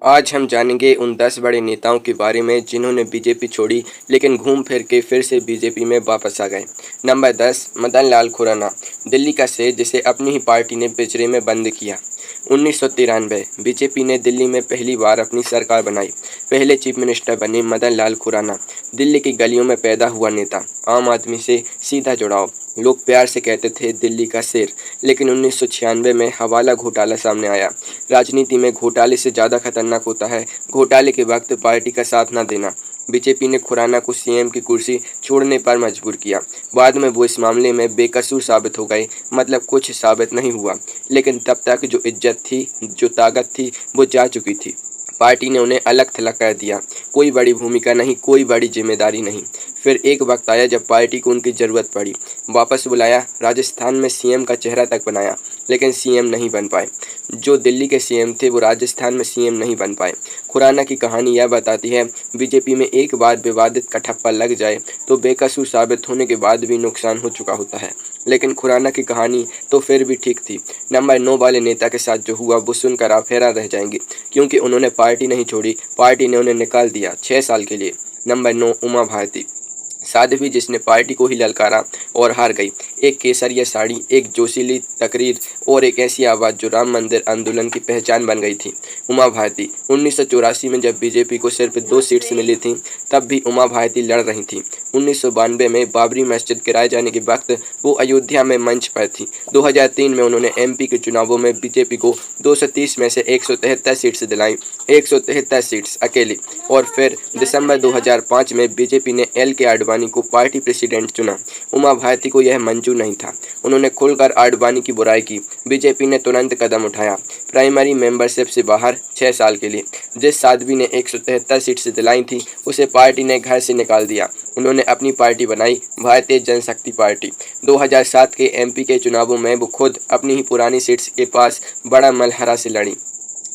आज हम जानेंगे उन 10 बड़े नेताओं के बारे में जिन्होंने बीजेपी छोड़ी लेकिन घूम फिर के फिर से बीजेपी में वापस आ गए। नंबर 10, मदन लाल खुराना, दिल्ली का शेर जिसे अपनी ही पार्टी ने पिंजरे में बंद किया। 1993 बीजेपी ने दिल्ली में पहली बार अपनी सरकार बनाई। पहले चीफ मिनिस्टर बने मदन लाल खुराना। दिल्ली की गलियों में पैदा हुआ नेता, आम आदमी से सीधा जुड़ाव। लोग प्यार से कहते थे दिल्ली का शेर। लेकिन 1996 में हवाला घोटाला सामने आया। राजनीति में घोटाले से ज़्यादा खतरनाक होता है घोटाले के वक्त पार्टी का साथ न देना। बीजेपी ने खुराना को सीएम की कुर्सी छोड़ने पर मजबूर किया। बाद में वो इस मामले में बेकसूर साबित हो गए, मतलब कुछ साबित नहीं हुआ। लेकिन तब तक जो इज्जत थी, जो ताकत थी, वो जा चुकी थी। पार्टी ने उन्हें अलग थलग कर दिया। कोई बड़ी भूमिका नहीं, कोई बड़ी जिम्मेदारी नहीं। फिर एक वक्त आया जब पार्टी को उनकी ज़रूरत पड़ी। वापस बुलाया, राजस्थान में सीएम का चेहरा तक बनाया, लेकिन सीएम नहीं बन पाए। जो दिल्ली के सीएम थे वो राजस्थान में सीएम नहीं बन पाए। खुराना की कहानी यह बताती है, बीजेपी में एक बार विवादित का ठप्पा लग जाए तो बेकसूर साबित होने के बाद भी नुकसान हो चुका होता है। लेकिन खुराना की कहानी तो फिर भी ठीक थी। नंबर 9 वाले नेता के साथ जो हुआ वो सुनकर आप हैरान रह जाएंगे, क्योंकि उन्होंने पार्टी नहीं छोड़ी, पार्टी ने उन्हें निकाल दिया 6 साल के लिए। नंबर 9, उमा भारती, साध्वी जिसने पार्टी को ही ललकारा और हार गई। एक केसरिया साड़ी, एक जोशीली तकरीर और एक ऐसी आवाज़ जो राम मंदिर आंदोलन की पहचान बन गई थी। उमा भारती 1984 में जब बीजेपी को सिर्फ 2 सीट्स मिली थीं, तब भी उमा भारती लड़ रही थीं। 1992 में बाबरी मस्जिद गिराए जाने के वक्त वो अयोध्या में मंच पर थी। 2003 में उन्होंने एमपी के चुनावों में बीजेपी को 230 में से 173 सीट्स दिलाई, 173 सीट्स अकेली। और फिर दिसंबर 2005 में बीजेपी ने एल के आडवाणी को पार्टी प्रेसिडेंट चुना। उमा भारती को यह मंजूर नहीं था। उन्होंने खुलकर आडवाणी की बुराई की। बीजेपी ने तुरंत कदम उठाया, प्राइमरी मेंबरशिप से बाहर 6 साल के लिए। जिस साध्वी ने 173 सीट्स दिलाई थी, उसे पार्टी ने घर से निकाल दिया। उन्होंने अपनी पार्टी बनाई, भारतीय जनशक्ति पार्टी। 2007 के एमपी के चुनावों में वो खुद अपनी ही पुरानी सीट्स के पास बड़ा मलहरा से लड़ी,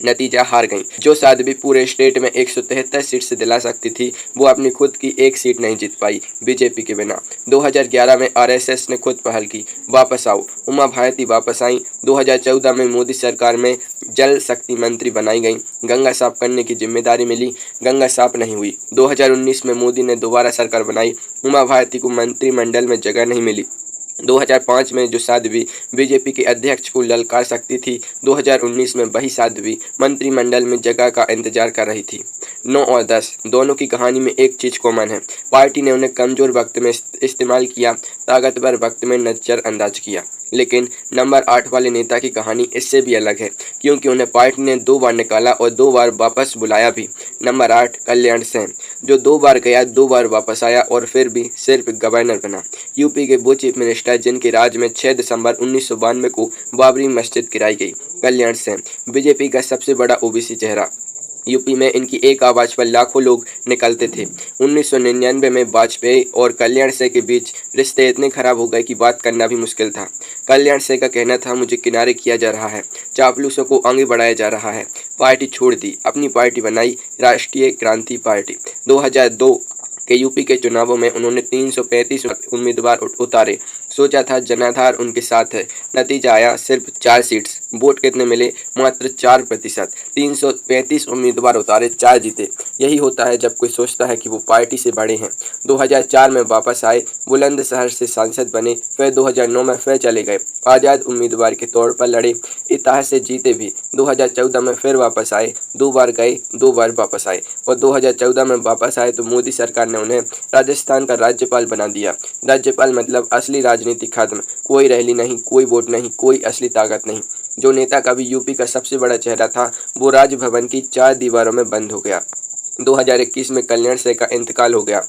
नतीजा हार गई। जो साध्वी पूरे स्टेट में 173 सीट से दिला सकती थी, वो अपनी खुद की एक सीट नहीं जीत पाई बीजेपी के बिना। 2011 में आरएसएस ने खुद पहल की, वापस आओ। उमा भारती वापस आई। 2014 में मोदी सरकार में जल शक्ति मंत्री बनाई गई। गंगा साफ करने की जिम्मेदारी मिली, गंगा साफ नहीं हुई। 2019 में मोदी ने दोबारा सरकार बनाई। उमा भारती को मंत्रिमंडल में जगह नहीं मिली। 2005 में जो साध्वी बीजेपी के अध्यक्ष को ललकार सकती थी, 2019 में वही साध्वी मंत्रिमंडल में जगह का इंतजार कर रही थी। 9 और 10 दोनों की कहानी में एक चीज कॉमन है, पार्टी ने उन्हें कमजोर वक्त में इस्तेमाल किया, ताकतवर वक्त में नजरअंदाज किया। लेकिन नंबर 8 वाले नेता की कहानी इससे भी अलग है, क्योंकि उन्हें पार्टी ने 2 बार निकाला और 2 बार वापस बुलाया भी। नंबर 8, कल्याण सिंह, जो 2 बार गया, 2 बार वापस आया और फिर भी सिर्फ गवर्नर बना। यूपी के वो चीफ मिनिस्टर जिनके राज में 6 दिसंबर 1992 को बाबरी मस्जिद गिराई गई। कल्याण सिंह बीजेपी का सबसे बड़ा ओबीसी चेहरा। यूपी में इनकी एक आवाज़ पर लाखों लोग निकलते थे। 1999 में वाजपेयी और कल्याण सिंह के बीच रिश्ते इतने खराब हो गए कि बात करना भी मुश्किल था। कल्याण सिंह का कहना था, मुझे किनारे किया जा रहा है, चापलूसों को आगे बढ़ाया जा रहा है। पार्टी छोड़ दी, अपनी पार्टी बनाई, राष्ट्रीय क्रांति पार्टी। 2002 के यूपी के चुनावों में उन्होंने 335 उम्मीदवार उतारे। सोचा था जनाधार उनके साथ है, नतीजा आया सिर्फ 4 सीट्स। वोट कितने मिले? मात्र 4%। 335 उम्मीदवार उतारे, 4 जीते। यही होता है जब कोई सोचता है कि वो पार्टी से बड़े हैं। 2004 में वापस आए, बुलंदशहर से सांसद बने, फिर 2009 में फिर चले गए, आज़ाद उम्मीदवार के तौर पर लड़े, इत्तेहाद से जीते भी। 2014 में फिर वापस आए, 2 बार गए, 2 बार वापस आए और 2014 में वापस आए तो मोदी सरकार ने उन्हें राजस्थान का राज्यपाल बना दिया। राज्यपाल मतलब असली राजनीति खत्म, कोई रैली नहीं, कोई वोट नहीं, कोई असली ताकत नहीं। जो नेता कभी यूपी का सबसे बड़ा चेहरा था, वो राजभवन की 4 दीवारों में बंद हो गया। 2021 में कल्याण सिंह का इंतकाल हो गया।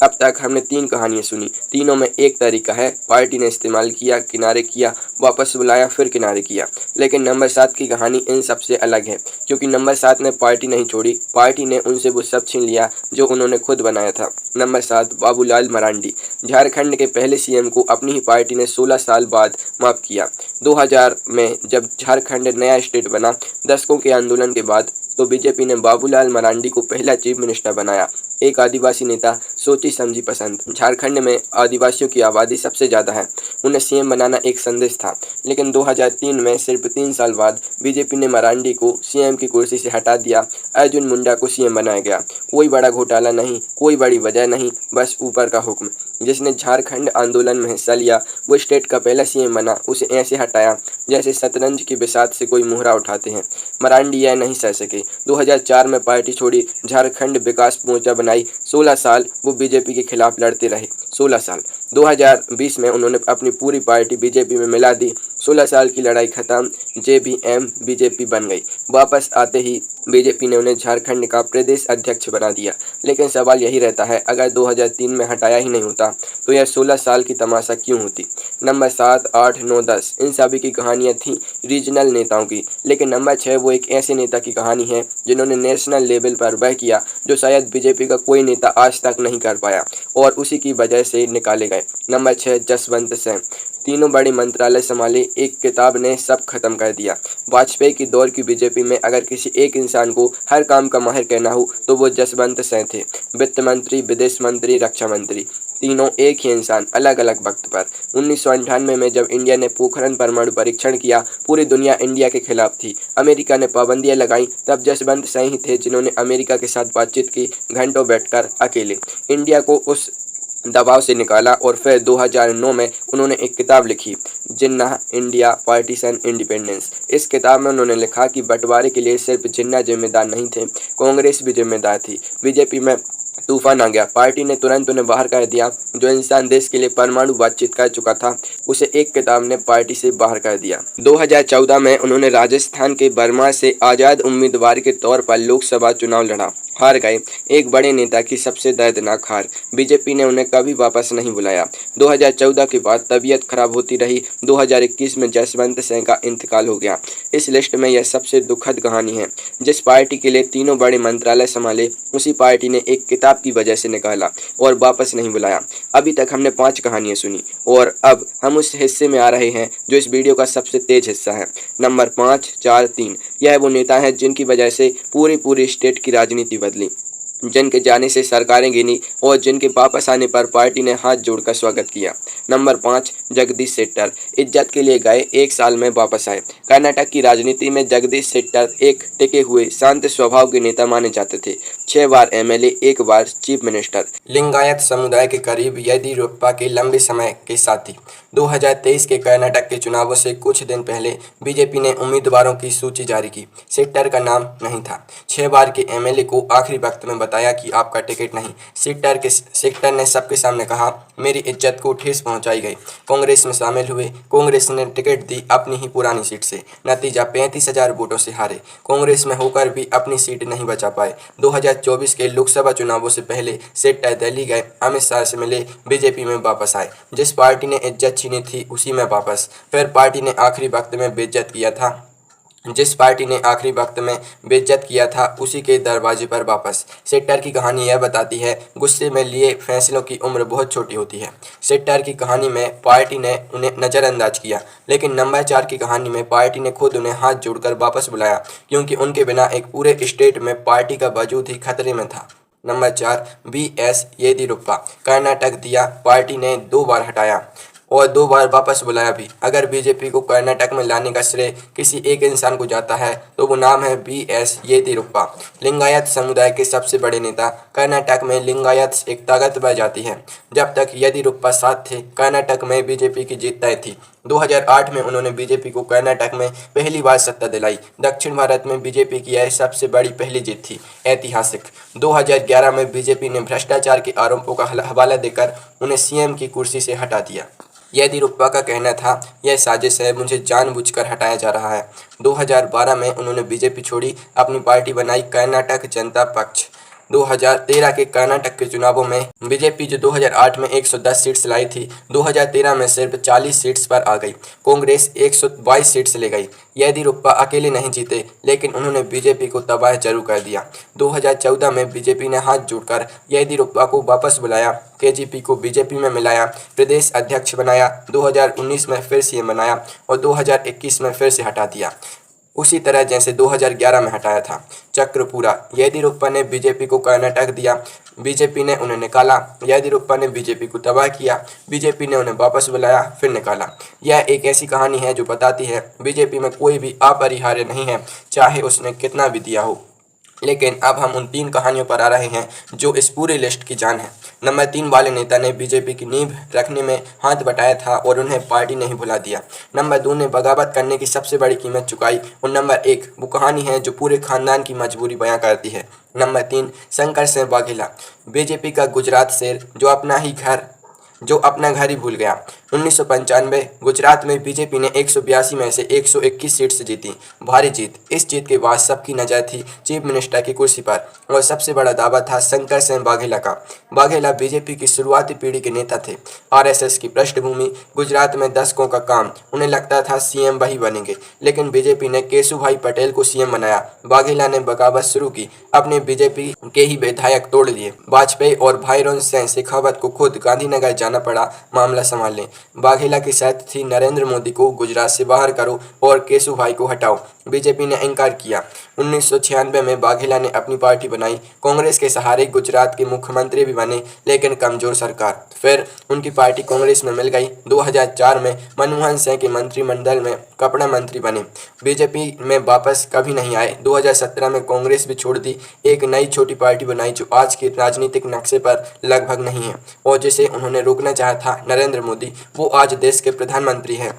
अब तक हमने 3 कहानियां सुनी, तीनों में एक तरीका है, पार्टी ने इस्तेमाल किया, किनारे किया, वापस बुलाया, फिर किनारे किया। लेकिन नंबर 7 की कहानी इन सबसे अलग है, क्योंकि नंबर 7 ने पार्टी नहीं छोड़ी, पार्टी ने उनसे वो सब छीन लिया जो उन्होंने खुद बनाया था। नंबर 7, बाबूलाल मरांडी, झारखंड के पहले सीएम को अपनी ही पार्टी ने 16 साल बाद माफ किया। 2000 में जब झारखंड नया स्टेट बना, दशकों के आंदोलन के बाद, तो बीजेपी ने बाबूलाल मरांडी को पहला चीफ मिनिस्टर बनाया। एक आदिवासी नेता सोची समझी पसंद। झारखंड में आदिवासियों की आबादी सबसे ज़्यादा है, उन्हें सीएम बनाना एक संदेश था। लेकिन 2003 में सिर्फ 3 साल बाद बीजेपी ने मरांडी को सीएम की कुर्सी से हटा दिया। अर्जुन मुंडा को सीएम बनाया गया। कोई बड़ा घोटाला नहीं, कोई बड़ी वजह नहीं, बस ऊपर का हुक्म। जिसने झारखंड आंदोलन में हिस्सा लिया वो स्टेट का पहला सीएम बना। उसे ऐसे हटाया जैसे शतरंज की बिसात से कोई मुहरा उठाते हैं। मरांडी यह नहीं सह सके। 2004 में पार्टी छोड़ी, झारखंड विकास मोर्चा बनाई। 16 साल वो बीजेपी के खिलाफ लड़ते रहे। 16 साल। 2020 में उन्होंने अपनी पूरी पार्टी बीजेपी में मिला दी। 16 साल की लड़ाई खत्म, जेबीएम बीजेपी बन गई। वापस आते ही बीजेपी ने उन्हें झारखंड का प्रदेश अध्यक्ष बना दिया। लेकिन सवाल यही रहता है, अगर 2003 में हटाया ही नहीं होता तो यह 16 साल की तमाशा क्यों होती। नंबर 7, 8, 9, 10 इन सभी की कहानियां थीं रीजनल नेताओं की। लेकिन नंबर 6 वो एक ऐसे नेता की कहानी है जिन्होंने नेशनल लेवल पर वह किया जो शायद बीजेपी का कोई नेता आज तक नहीं कर पाया, और उसी की वजह से निकाले गए। नंबर 6, जसवंत सिंह। तीनों बड़े मंत्रालय संभाले, एक किताब ने सब खत्म कर दिया। वाजपेयी की दौर की बीजेपी में अगर किसी एक इंसान को हर काम का माहिर कहना हो तो वो जसवंत सिंह थे। वित्त मंत्री, विदेश मंत्री, रक्षा मंत्री, तीनों एक ही इंसान, अलग अलग वक्त पर। 1998 में जब इंडिया ने पोखरण परमाणु परीक्षण किया, पूरी दुनिया इंडिया के खिलाफ थी। अमेरिका ने पाबंदियां लगाई, तब जसवंत सिंह ही थे जिन्होंने अमेरिका के साथ बातचीत की, घंटों बैठकर अकेले। इंडिया को उस दबाव से निकाला और फिर 2009 में उन्होंने एक किताब लिखी, जिन्ना इंडिया पार्टीशन इंडिपेंडेंस। इस किताब में उन्होंने लिखा कि बंटवारे के लिए सिर्फ जिन्ना जिम्मेदार नहीं थे, कांग्रेस भी जिम्मेदार थी। बीजेपी में तूफान आ गया। पार्टी ने तुरंत उन्हें बाहर कर दिया। जो इंसान देश के लिए परमाणु बातचीत कर चुका था उसे एक किताब ने पार्टी से बाहर कर दिया। 2014 में उन्होंने राजस्थान के बर्मा से आज़ाद उम्मीदवार के तौर पर लोकसभा चुनाव लड़ा, हार गए। एक बड़े नेता की सबसे दर्दनाक हार। बीजेपी ने उन्हें कभी वापस नहीं बुलाया। 2014 के बाद तबीयत खराब होती रही। 2021 में जसवंत सिंह का इंतकाल हो गया। इस लिस्ट में यह सबसे दुखद कहानी है। जिस पार्टी के लिए तीनों बड़े मंत्रालय संभाले, उसी पार्टी ने एक किताब की वजह से निकाला और वापस नहीं बुलाया। अभी तक हमने 5 कहानियां सुनी और अब हम उस हिस्से में आ रहे हैं जो इस वीडियो का सबसे तेज हिस्सा है। नंबर 5, 4, 3। यह वो नेता है जिनकी वजह से पूरी स्टेट की राजनीति बदली, जिनके जाने से सरकारें गिनी और जिनके वापस आने पर पार्टी ने हाथ जोड़कर स्वागत किया। नंबर 5, जगदीश शेट्टर। इज्जत के लिए गए, 1 साल में वापस आए। कर्नाटक की राजनीति में जगदीश शेट्टर एक टिके हुए शांत स्वभाव के नेता माने जाते थे। 6 बार एमएलए, 1 बार चीफ मिनिस्टर। लिंगायत समुदाय के करीब, येदियुरप्पा के लंबे समय के साथी। 2023 के कर्नाटक के चुनावों से कुछ दिन पहले बीजेपी ने उम्मीदवारों की सूची जारी की। शेट्टर का नाम नहीं था। 6 बार के एमएलए को आखिरी वक्त में बताया कि आपका टिकट नहीं। शेट्टर ने सबके सामने कहा, मेरी इज्जत को ठेस पहुंचाई गई। कांग्रेस में शामिल हुए। कांग्रेस ने टिकट दी अपनी ही पुरानी सीट से। नतीजा 35,000 वोटों से हारे। कांग्रेस में होकर भी अपनी सीट नहीं बचा पाए। 2024 के लोकसभा चुनावों से पहले शेट्टर दिल्ली गए, अमित शाह से मिले, बीजेपी में वापस आए। जिस पार्टी ने इज्जत छीनी थी उसी में वापस। फिर पार्टी ने आखिरी वक्त में बेइज्जत किया था जिस पार्टी ने आखिरी वक्त में बेइज्जत किया था उसी के दरवाजे पर वापस। शेट्टर की कहानी यह बताती है, गुस्से में लिए फैसलों की उम्र बहुत छोटी होती है। शेट्टर की कहानी में पार्टी ने उन्हें नज़रअंदाज किया, लेकिन नंबर 4 की कहानी में पार्टी ने खुद उन्हें हाथ जोड़कर वापस बुलाया, क्योंकि उनके बिना एक पूरे स्टेट में पार्टी का वजूद ही खतरे में था। Number 4, BS Yediyurappa. कर्नाटक दिया, पार्टी ने 2 बार हटाया और 2 बार वापस बुलाया भी। अगर बीजेपी को कर्नाटक में लाने का श्रेय किसी एक इंसान को जाता है तो वो नाम है BS येदियुरप्पा। लिंगायत समुदाय के सबसे बड़े नेता। कर्नाटक में लिंगायत एक ताकतवर जाति है। जब तक येदियुरप्पा साथ थे, कर्नाटक में बीजेपी की जीत तय थी। 2008 में उन्होंने बीजेपी को कर्नाटक में पहली बार सत्ता दिलाई। दक्षिण भारत में बीजेपी की यह सबसे बड़ी पहली जीत थी, ऐतिहासिक। 2011 में बीजेपी ने भ्रष्टाचार के आरोपों का हवाला देकर उन्हें सीएम की कुर्सी से हटा दिया। येदियुरप्पा का कहना था, यह साजिश है, मुझे जानबूझकर हटाया जा रहा है। 2012 में उन्होंने बीजेपी छोड़ी, अपनी पार्टी बनाई कर्नाटक जनता पक्ष। 2013 के कर्नाटक के चुनावों में बीजेपी जो 2008 में 110 सीट्स लाई थी, 2013 में सिर्फ 40 सीट्स पर आ गई। कांग्रेस 122 सीट्स ले गई। येदियुरप्पा अकेले नहीं जीते, लेकिन उन्होंने बीजेपी को तबाह जरूर कर दिया। 2014 में बीजेपी ने हाथ जोड़कर येदियुरप्पा को वापस बुलाया, केजीपी को बीजेपी में मिलाया, प्रदेश अध्यक्ष बनाया। 2019 में फिर सीएम बनाया और 2021 में फिर से हटा दिया। उसी तरह जैसे 2011 में हटाया था। चक्र पूरा। येदियुरप्पा ने बीजेपी को कर्नाटक दिया, बीजेपी ने उन्हें निकाला। येदियुरप्पा ने बीजेपी को तबाह किया, बीजेपी ने उन्हें वापस बुलाया, फिर निकाला। यह एक ऐसी कहानी है जो बताती है बीजेपी में कोई भी अपरिहार्य नहीं है, चाहे उसने कितना भी दिया हो। लेकिन अब हम उन 3 कहानियों पर आ रहे हैं जो इस पूरी लिस्ट की जान है। नंबर 3 वाले नेता ने बीजेपी की नींव रखने में हाथ बटाया था और उन्हें पार्टी ने ही भुला दिया। नंबर 2 ने बगावत करने की सबसे बड़ी कीमत चुकाई। और नंबर 1 वो कहानी है जो पूरे खानदान की मजबूरी बयां करती है। नंबर 3 शंकर सिंह वाघेला, बीजेपी का गुजरात शेर जो अपना घर ही भूल गया। 1995 गुजरात में बीजेपी ने 182 में से 121 सीट से जीती, भारी जीत। इस जीत के बाद सबकी नजर थी चीफ मिनिस्टर की कुर्सी पर और सबसे बड़ा दावा था शंकर सिंह वाघेला का। वाघेला बीजेपी की शुरुआती पीढ़ी के नेता थे। आरएसएस की पृष्ठभूमि, गुजरात में दशकों का काम, उन्हें लगता था सीएम वही बनेंगे, लेकिन बीजेपी ने केशुभाई पटेल को सीएम बनाया। वाघेला ने बगावत शुरू की, अपने बीजेपी के ही विधायक तोड़ लिए। वाजपेयी और भाईरोन सिंह शेखावत को खुद गांधीनगर जाना पड़ा मामला संभालने। वाघेला की शर्त थी नरेंद्र मोदी को गुजरात से बाहर करो और केशुभाई को हटाओ। बीजेपी ने इनकार किया। 1996 में वाघेला ने अपनी पार्टी बनाई, कांग्रेस के सहारे गुजरात के मुख्यमंत्री भी बने, लेकिन कमजोर सरकार। फिर उनकी पार्टी कांग्रेस में मिल गई। 2004 में मनमोहन सिंह के मंत्रिमंडल में कपड़ा मंत्री बने, बीजेपी में वापस कभी नहीं आए। 2017 में कांग्रेस भी छोड़ दी, एक नई छोटी पार्टी बनाई जो आज के राजनीतिक नक्शे पर लगभग नहीं है और जिसे उन्होंने रोकना चाहा था नरेंद्र मोदी, वो आज देश के प्रधानमंत्री हैं।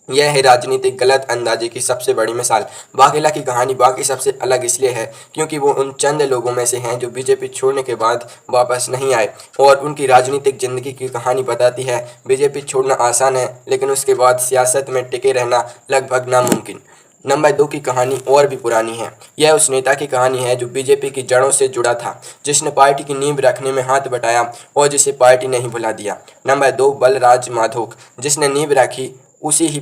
यह है राजनीतिक गलत अंदाजे की सबसे बड़ी मिसाल। वाघेला की कहानी बाकी सबसे अलग इसलिए है क्योंकि वो उन चंद लोगों में से हैं जो बीजेपी छोड़ने के बाद वापस नहीं आए और उनकी राजनीतिक जिंदगी की कहानी बताती है बीजेपी छोड़ना आसान है, लेकिन उसके बाद सियासत में टिके रहना लगभग नामुमकिन। नंबर 2 की कहानी और भी पुरानी है। यह उस नेता की कहानी है जो बीजेपी की जड़ों से जुड़ा था, जिसने पार्टी की नींव रखने में हाथ बटाया और जिसे पार्टी ने ही भुला दिया। नंबर 2 बलराज माधोक, जिसने नींव रखी उसे ही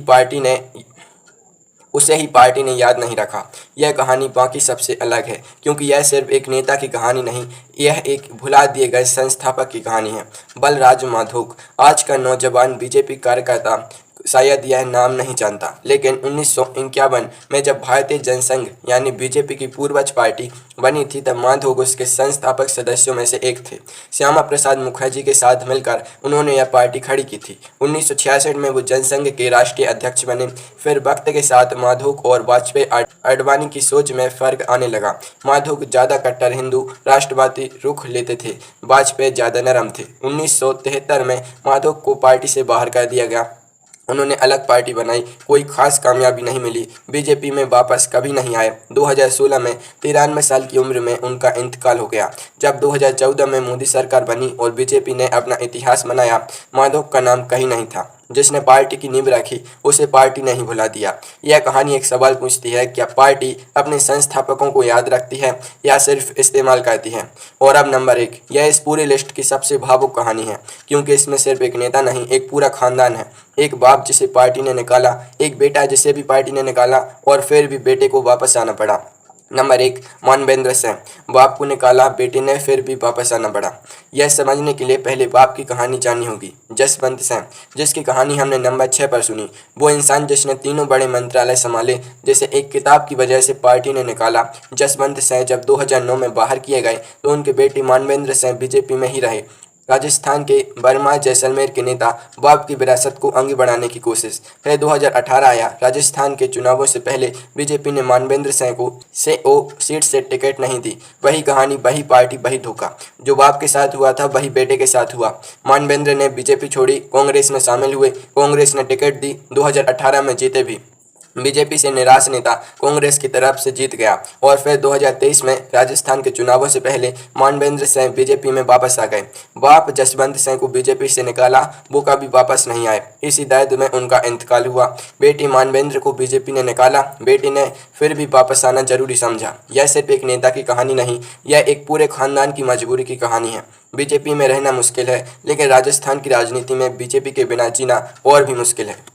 पार्टी ने याद नहीं रखा। यह कहानी बाकी सबसे अलग है क्योंकि यह सिर्फ एक नेता की कहानी नहीं, यह एक भुला दिए गए संस्थापक की कहानी है। बलराज माधोक आज का नौजवान बीजेपी कार्यकर्ता शायद यह नाम नहीं जानता, लेकिन 1951 में जब भारतीय जनसंघ यानी बीजेपी की पूर्वज पार्टी बनी थी तब माधोक उसके संस्थापक सदस्यों में से एक थे। श्यामा प्रसाद मुखर्जी के साथ मिलकर उन्होंने यह पार्टी खड़ी की थी। 1966 में वो जनसंघ के राष्ट्रीय अध्यक्ष बने। फिर वक्त के साथ माधोक और वाजपेयी आडवाणी की सोच में फर्क आने लगा। माधोक ज्यादा कट्टर हिंदू राष्ट्रवादी रुख लेते थे, वाजपेयी ज्यादा नरम थे। 1973 में माधोक को पार्टी से बाहर कर दिया गया। उन्होंने अलग पार्टी बनाई, कोई खास कामयाबी नहीं मिली, बीजेपी में वापस कभी नहीं आए। 2016 में 93 साल की उम्र में उनका इंतकाल हो गया। जब 2014 में मोदी सरकार बनी और बीजेपी ने अपना इतिहास बनाया, माधोक का नाम कहीं नहीं था। जिसने पार्टी की नींव रखी उसे पार्टी ने ही भुला दिया। यह कहानी एक सवाल पूछती है, क्या पार्टी अपने संस्थापकों को याद रखती है या सिर्फ इस्तेमाल करती है? और अब नंबर 1, यह इस पूरी लिस्ट की सबसे भावुक कहानी है क्योंकि इसमें सिर्फ एक नेता नहीं, एक पूरा खानदान है। एक बाप जिसे पार्टी ने निकाला, एक बेटा जिसे भी पार्टी ने निकाला और फिर भी बेटे को वापस आना पड़ा। नंबर 1 मानवेंद्र सिंह, बाप को निकाला, बेटे ने फिर भी वापस आना पड़ा। यह समझने के लिए पहले बाप की कहानी जाननी होगी। जसवंत सिंह, जिसकी कहानी हमने नंबर 6 पर सुनी, वो इंसान जिसने तीनों बड़े मंत्रालय संभाले, जिसे एक किताब की वजह से पार्टी ने निकाला। जसवंत सिंह जब 2009 में बाहर किए गए तो उनके बेटे मानवेंद्र सिंह बीजेपी में ही रहे। राजस्थान के बर्मा जैसलमेर के नेता, बाप की विरासत को आगे बढ़ाने की कोशिश। फिर 2018 आया, राजस्थान के चुनावों से पहले बीजेपी ने मानवेंद्र सिंह को सीट से टिकट नहीं दी। वही कहानी, वही पार्टी, वही धोखा। जो बाप के साथ हुआ था वही बेटे के साथ हुआ। मानवेंद्र ने बीजेपी छोड़ी, कांग्रेस में शामिल हुए, कांग्रेस ने टिकट दी, 2018 में जीते भी। बीजेपी से निराश नेता कांग्रेस की तरफ से जीत गया और फिर 2023 में राजस्थान के चुनावों से पहले मानवेंद्र सिंह बीजेपी में वापस आ गए। बाप जसवंत सिंह को बीजेपी से निकाला, वो कभी वापस नहीं आए। इसी दर्द में उनका इंतकाल हुआ। बेटी मानवेंद्र को बीजेपी ने निकाला, बेटी ने फिर भी वापस आना जरूरी समझा। यह सिर्फ एक नेता की कहानी नहीं, यह एक पूरे खानदान की मजबूरी की कहानी है। बीजेपी में रहना मुश्किल है, लेकिन राजस्थान की राजनीति में बीजेपी के बिना जीना और भी मुश्किल है।